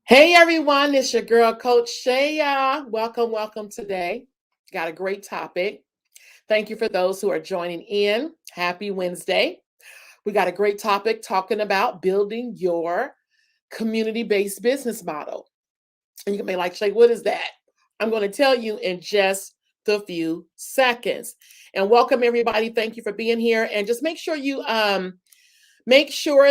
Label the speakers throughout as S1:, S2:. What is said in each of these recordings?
S1: Hey everyone, it's your girl Coach Shaya. Welcome today. Got a great topic. Thank you for those who are joining in. Happy Wednesday. We got a great topic talking about building your community-based business model. And you can be like, Shay, what is that? I'm going to tell you in just a few seconds. And welcome everybody. Thank you for being here. And just make sure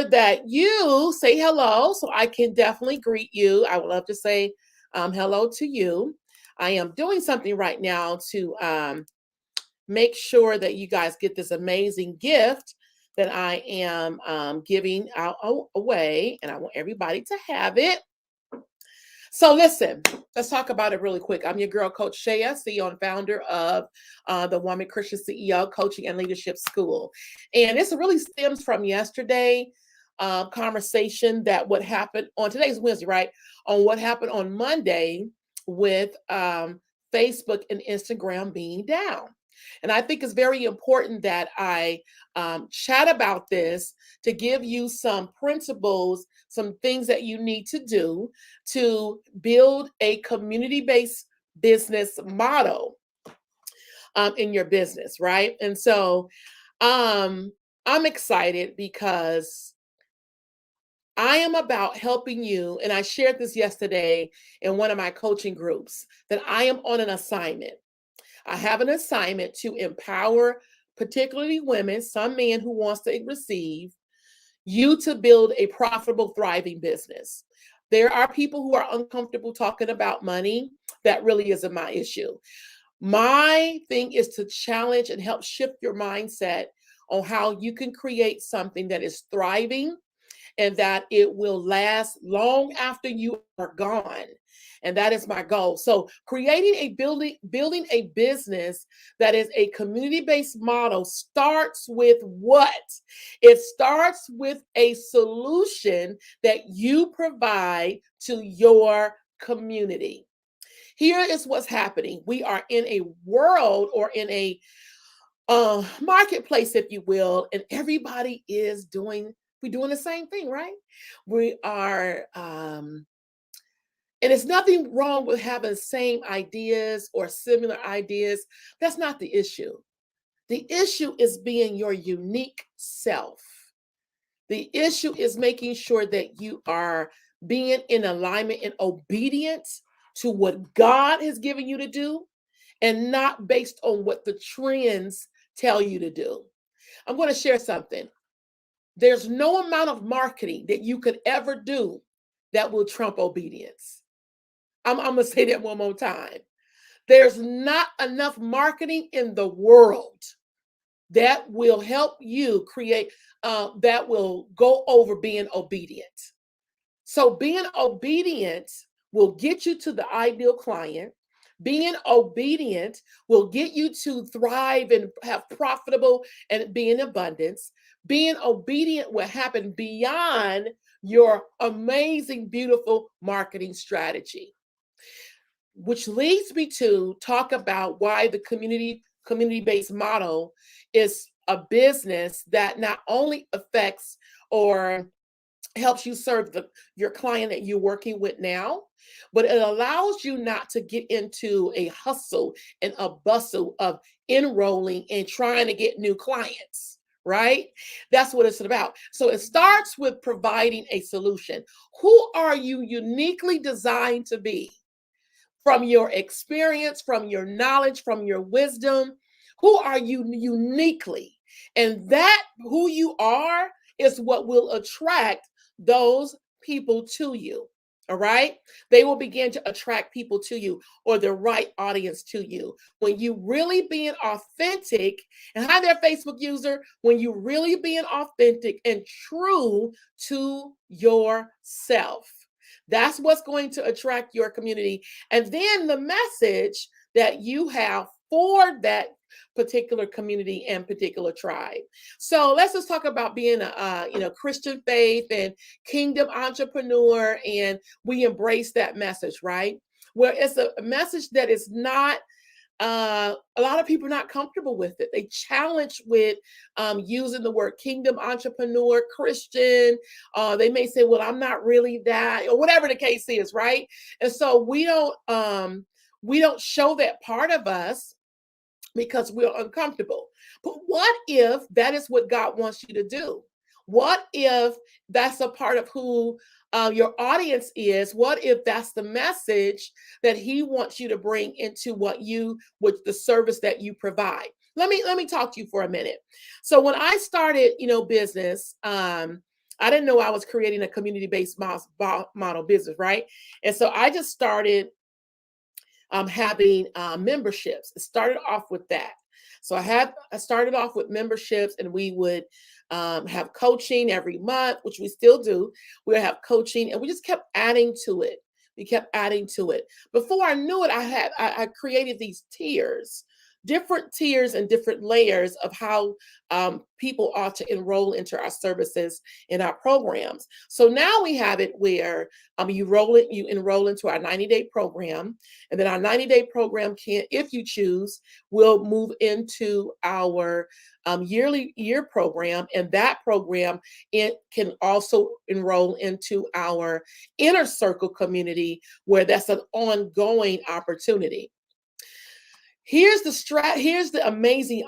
S1: that you say hello so I can definitely greet you. I would love to say hello to you. I am doing something right now to make sure that you guys get this amazing gift that I am giving out away, and I want everybody to have it. So listen, let's talk about it really quick. I'm your girl, Coach Shea, CEO and founder of the Woman Christian CEO Coaching and Leadership School. And this really stems from yesterday conversation that what happened on today's Wednesday, right? On what happened on Monday with Facebook and Instagram being down. And I think it's very important that I chat about this to give you some principles, some things that you need to do to build a community-based business model in your business, right? And so I'm excited because I am about helping you, and I shared this yesterday in one of my coaching groups, that I am on an assignment. I have an assignment to empower particularly women, some men who wants to receive, you to build a profitable, thriving business. There are people who are uncomfortable talking about money. That really isn't my issue. My thing is to challenge and help shift your mindset on how you can create something that is thriving and that it will last long after you are gone. And that is my goal. So creating building a business that is a community-based model starts with what? It starts with a solution that you provide to your community. Here is what's happening. We are in a world or in a marketplace, if you will, and everybody is we're doing the same thing, right? We are, and it's nothing wrong with having same ideas or similar ideas. That's not the issue. The issue is being your unique self. The issue is making sure that you are being in alignment and obedience to what God has given you to do and not based on what the trends tell you to do. I'm going to share something. There's no amount of marketing that you could ever do that will trump obedience. I'm going to say that one more time. There's not enough marketing in the world that will help you create, that will go over being obedient. So being obedient will get you to the ideal client. Being obedient will get you to thrive and have profitable and be in abundance. Being obedient will happen beyond your amazing, beautiful marketing strategy, which leads me to talk about why the community-based model is a business that not only affects or helps you serve your client that you're working with now, but it allows you not to get into a hustle and a bustle of enrolling and trying to get new clients, right? That's what it's about. So it starts with providing a solution. Who are you uniquely designed to be? From your experience, from your knowledge, from your wisdom, who are you uniquely? And that who you are is what will attract those people to you. All right. They will begin to attract people to you or the right audience to you. When you really being authentic, and hi there, Facebook user, when you really being authentic and true to yourself. That's what's going to attract your community. And then the message that you have for that particular community and particular tribe. So let's just talk about being a Christian faith and kingdom entrepreneur, and we embrace that message, right? Where it's a message that is not a lot of people are not comfortable with it. They challenge with using the word kingdom entrepreneur, Christian. They may say, "Well, I'm not really that," or whatever the case is, right? And so we don't show that part of us because we're uncomfortable. But what if that is what God wants you to do? What if that's a part of who your audience is? What if that's the message that He wants you to bring into with the service that you provide? Let me talk to you for a minute. So when I started, business, I didn't know I was creating a community-based model business, right? And so I just started having memberships. It started off with that. So I started off with memberships, and we would have coaching every month, which we still do. We would have coaching, and we just kept adding to it. We kept adding to it. Before I knew it, I created these tiers, different tiers and different layers of how people ought to enroll into our services in our programs. So now we have it where you enroll into our 90-day program, and then our 90-day program if you choose, will move into our year program, and that program it can also enroll into our inner circle community, where that's an ongoing opportunity. Here's the amazing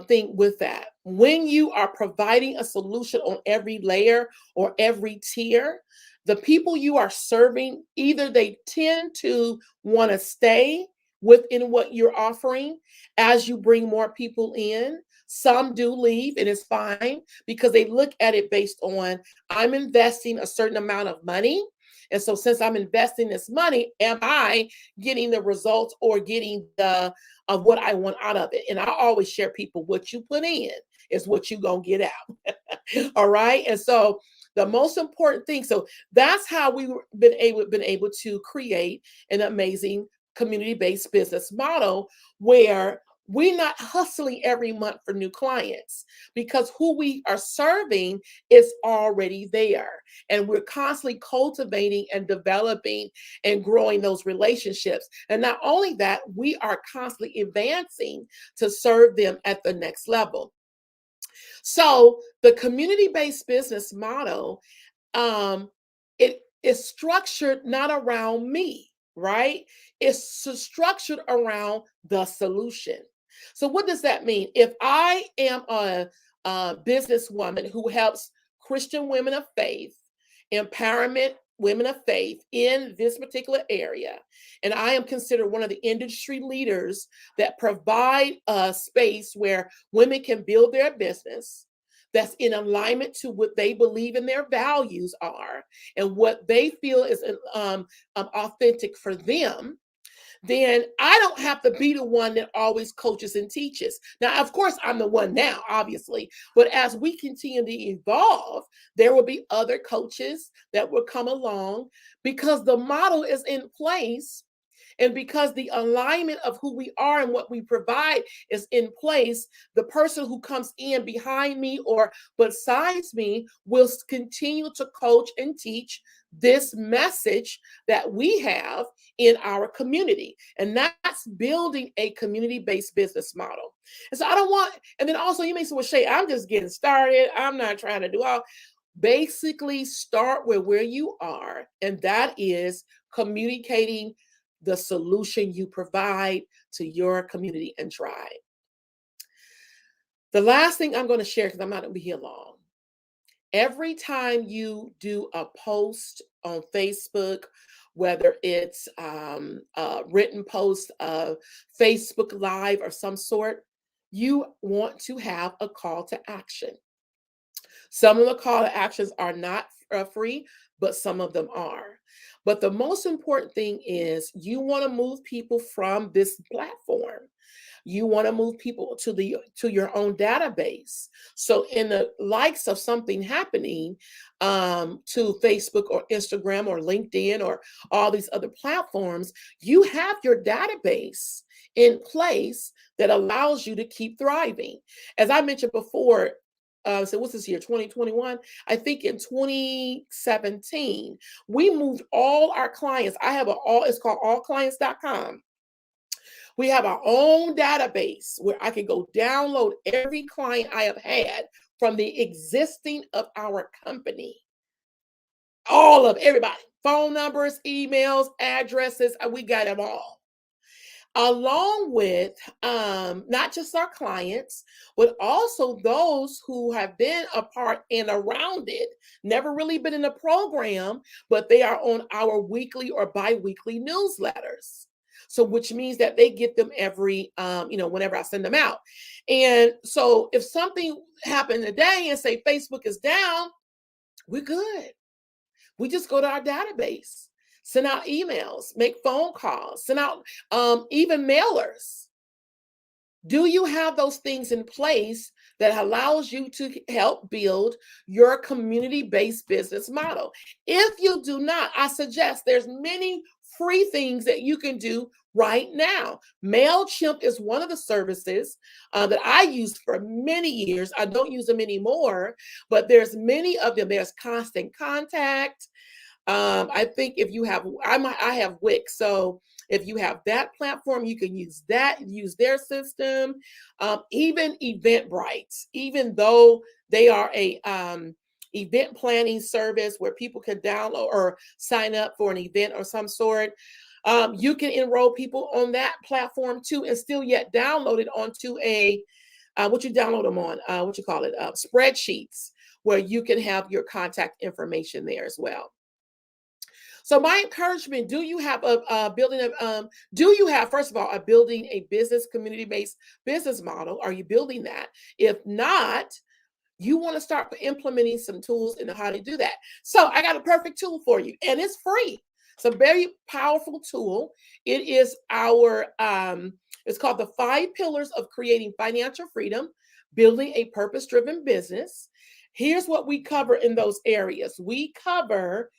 S1: thing with that. When you are providing a solution on every layer or every tier, the people you are serving, either they tend to want to stay within what you're offering as you bring more people in. Some do leave, and it's fine, because they look at it based on, I'm investing a certain amount of money. And so since I'm investing this money, am I getting the results or getting the of what I want out of it? And I always share people, what you put in is what you're gonna get out. All right. And so the most important thing, so that's how we've been able to create an amazing community-based business model, where we're not hustling every month for new clients, because who we are serving is already there. And we're constantly cultivating and developing and growing those relationships. And not only that, we are constantly advancing to serve them at the next level. So the community-based business model, it is structured not around me, right? It's structured around the solution. So what does that mean? If I am a businesswoman who helps Christian women of faith, empowerment women of faith in this particular area, and I am considered one of the industry leaders that provide a space where women can build their business, that's in alignment to what they believe in their values are and what they feel is authentic for them, then I don't have to be the one that always coaches and teaches. Now, of course, I'm the one now, obviously, but as we continue to evolve, there will be other coaches that will come along, because the model is in place. And because the alignment of who we are and what we provide is in place, the person who comes in behind me or besides me will continue to coach and teach this message that we have in our community. And that's building a community-based business model. And so I don't want, and then also you may say, well, Shay, I'm just getting started. I'm not trying to do all. Basically, start with where you are, and that is communicating the solution you provide to your community and tribe. The last thing I'm going to share, because I'm not going to be here long. Every time you do a post on Facebook, whether it's a written post, a Facebook Live or some sort, you want to have a call to action. Some of the call to actions are not free, but some of them are. But the most important thing is you want to move people from this platform. You want to move people to your own database. So in the likes of something happening to Facebook or Instagram or LinkedIn or all these other platforms, you have your database in place that allows you to keep thriving. As I mentioned before, so what's this year, 2021? I think in 2017, we moved all our clients. I have it's called allclients.com. We have our own database where I can go download every client I have had from the existing of our company. All of everybody, phone numbers, emails, addresses, we got them all. Along with not just our clients, but also those who have been a part and around it, never really been in the program, but they are on our weekly or bi-weekly newsletters. So, which means that they get them every, whenever I send them out. And so, if something happened today and say Facebook is down, we're good. We just go to our database, send out emails, make phone calls, send out even mailers. Do you have those things in place that allows you to help build your community-based business model? If you do not, I suggest there's many free things that you can do right now. MailChimp is one of the services that I used for many years. I don't use them anymore, but there's many of them. There's Constant Contact. I think if you have, I have Wix, so if you have that platform, you can use that, use their system. Even Eventbrite, even though they are a event planning service where people can download or sign up for an event or some sort. You can enroll people on that platform too, and still yet download it onto a what you download them on, spreadsheets, where you can have your contact information there as well. So my encouragement: do you have do you have, first of all, a building a business community-based business model? Are you building that? If not, you want to start implementing some tools and how to do that. So I got a perfect tool for you, and it's free. It's a very powerful tool. It is it's called the 5 Pillars of Creating Financial Freedom, Building a Purpose-Driven Business. Here's what we cover in those areas. We cover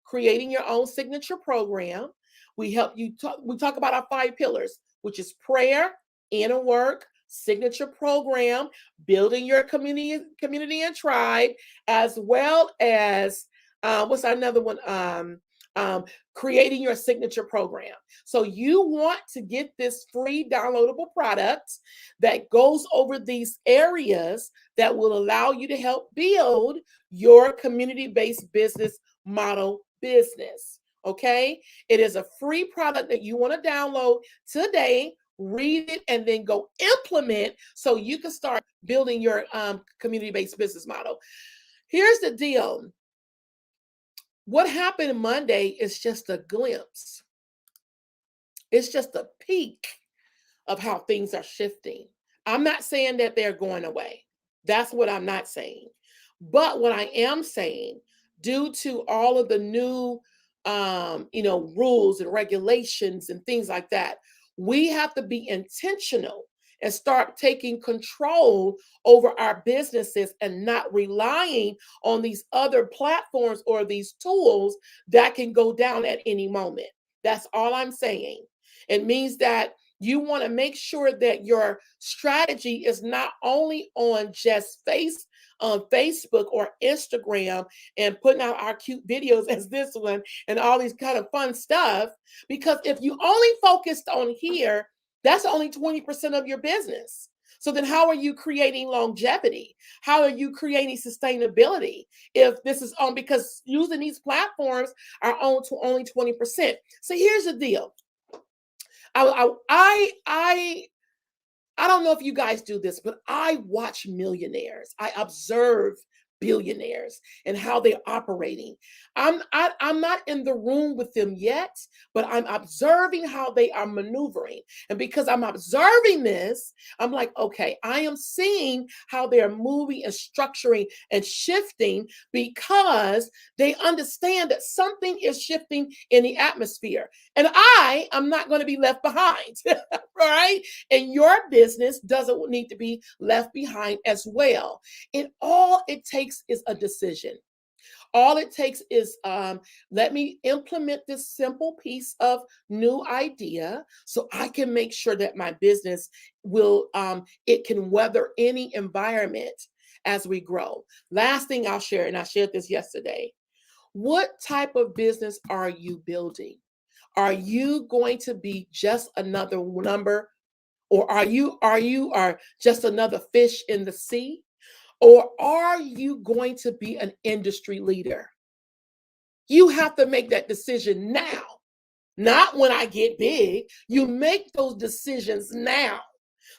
S1: creating your own signature program. We help you we talk about our 5 pillars, which is prayer, inner work, signature program, building your community and tribe, as well as what's another one? Creating your signature program. So you want to get this free downloadable product that goes over these areas that will allow you to help build your community-based business model business. Okay, it is a free product that you want to download today, read it, and then go implement so you can start building your community-based business model. Here's the deal. What happened Monday is just a glimpse. It's just a peek of how things are shifting. I'm not saying that they're going away. That's what I'm not saying. But what I am saying, due to all of the new rules and regulations and things like that, we have to be intentional and start taking control over our businesses and not relying on these other platforms or these tools that can go down at any moment. That's all I'm saying. It means that you want to make sure that your strategy is not only on just Facebook or Instagram and putting out our cute videos as this one and all these kind of fun stuff. Because if you only focused on here, that's only 20% of your business. So then how are you creating longevity? How are you creating sustainability if this is on, because using these platforms are on to only 20%. So here's the deal. I don't know if you guys do this, but I watch millionaires. I observe billionaires and how they're operating. I'm not in the room with them yet, but I'm observing how they are maneuvering. And because I'm observing this, I'm like, okay, I am seeing how they're moving and structuring and shifting, because they understand that something is shifting in the atmosphere. And I am not going to be left behind, right? And your business doesn't need to be left behind as well. And all it takes is a decision. All it takes is let me implement this simple piece of new idea so I can make sure that my business will it can weather any environment as we grow. Last thing I'll share, and I shared this yesterday. What type of business are you building? Are you going to be just another number, or are just another fish in the sea? Or are you going to be an industry leader? You have to make that decision now, not when I get big. You make those decisions now.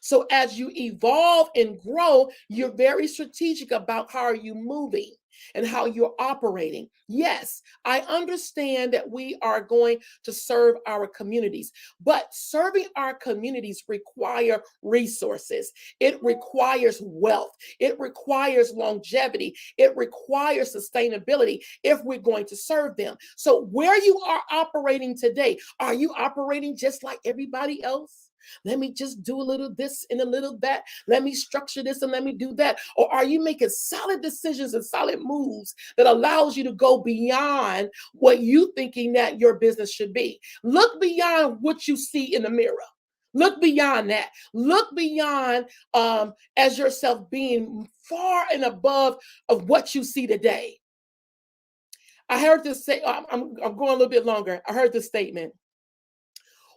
S1: So as you evolve and grow, you're very strategic about how are you moving and how you're operating. Yes, I understand that we are going to serve our communities, but serving our communities require resources. It requires wealth. It requires longevity. It requires sustainability if we're going to serve them. So where you are operating today, are you operating just like everybody else? Let me just do a little this and a little that. Let me structure this and let me do that. Or are you making solid decisions and solid moves that allows you to go beyond what you thinking that your business should be? Look beyond what you see in the mirror. Look beyond that. Look beyond as yourself being far and above of what you see today. I heard this say, I'm going a little bit longer. I heard this statement.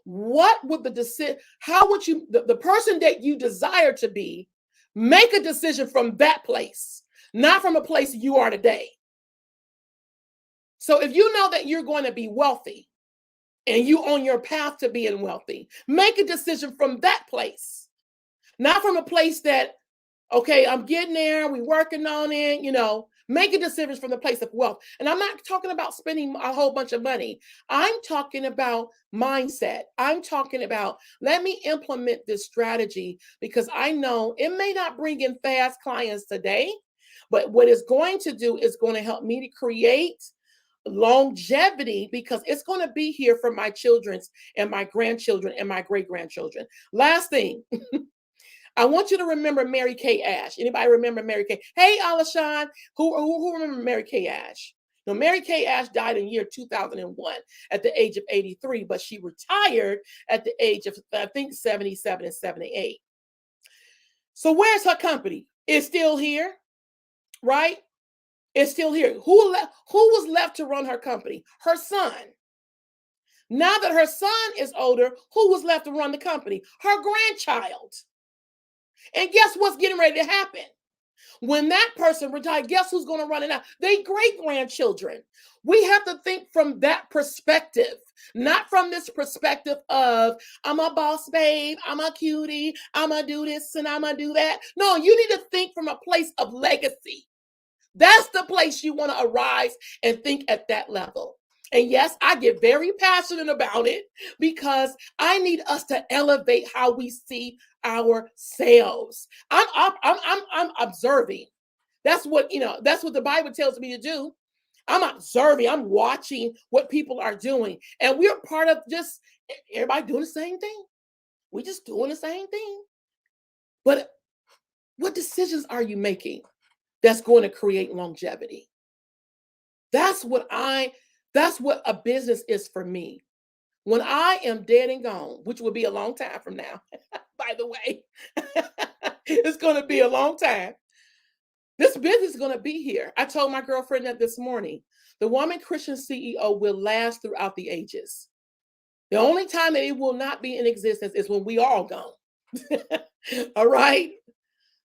S1: What would the decision, how would you, the person that you desire to be, make a decision from that place, not from a place you are today. So if you know that you're going to be wealthy and you on your path to being wealthy, make a decision from that place, not from a place that, okay, I'm getting there, we working on it, make a decision from the place of wealth. And I'm not talking about spending a whole bunch of money. I'm talking about mindset. I'm talking about, let me implement this strategy because I know it may not bring in fast clients today, but what it's going to do is going to help me to create longevity because it's going to be here for my children's and my grandchildren and my great-grandchildren. Last thing, I want you to remember Mary Kay Ash. Anybody remember Mary Kay? Hey, Alashawn, who remember Mary Kay Ash? Now, Mary Kay Ash died in year 2001 at the age of 83, but she retired at the age of, I think, 77 and 78. So where's her company? It's still here, right? It's still here. Who was left to run her company? Her son. Now that her son is older, who was left to run the company? Her grandchild. And guess what's getting ready to happen? When that person retired, guess who's going to run it now? They great-grandchildren. We have to think from that perspective, not from this perspective of, I'm a boss babe, I'm a cutie, I'm going to do this and I'm going to do that. No, you need to think from a place of legacy. That's the place you want to arise and think at that level. And yes, I get very passionate about it because I need us to elevate how we see ourselves. I'm observing. That's what the Bible tells me to do. I'm observing. I'm watching what people are doing. And we're part of just everybody doing the same thing. We're just doing the same thing. But what decisions are you making that's going to create longevity? That's what a business is for me. When I am dead and gone, which will be a long time from now, by the way, it's going to be a long time. This business is going to be here. I told my girlfriend that this morning. The Woman Christian CEO will last throughout the ages. The only time that it will not be in existence is when we all gone. All right.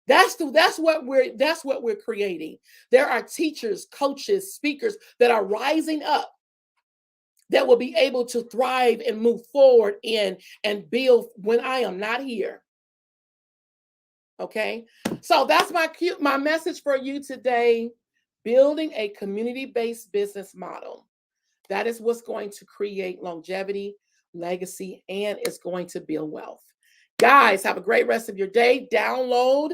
S1: That's what we're creating. There are teachers, coaches, speakers that are rising up that will be able to thrive and move forward in and build when I am not here. Okay, so that's my message for you today. Building a community-based business model. That is what's going to create longevity, legacy, and it's going to build wealth. Guys, have a great rest of your day. Download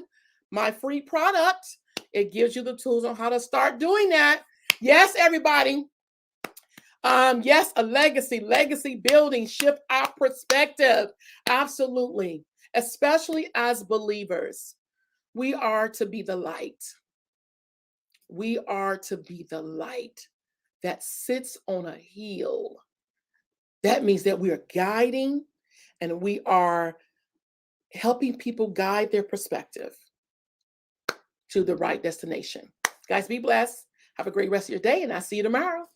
S1: my free product. It gives you the tools on how to start doing that. Yes, everybody. Yes, a legacy building, shift our perspective. Absolutely. Especially as believers, we are to be the light. We are to be the light that sits on a hill. That means that we are guiding and we are helping people guide their perspective to the right destination. Guys, be blessed. Have a great rest of your day, and I'll see you tomorrow.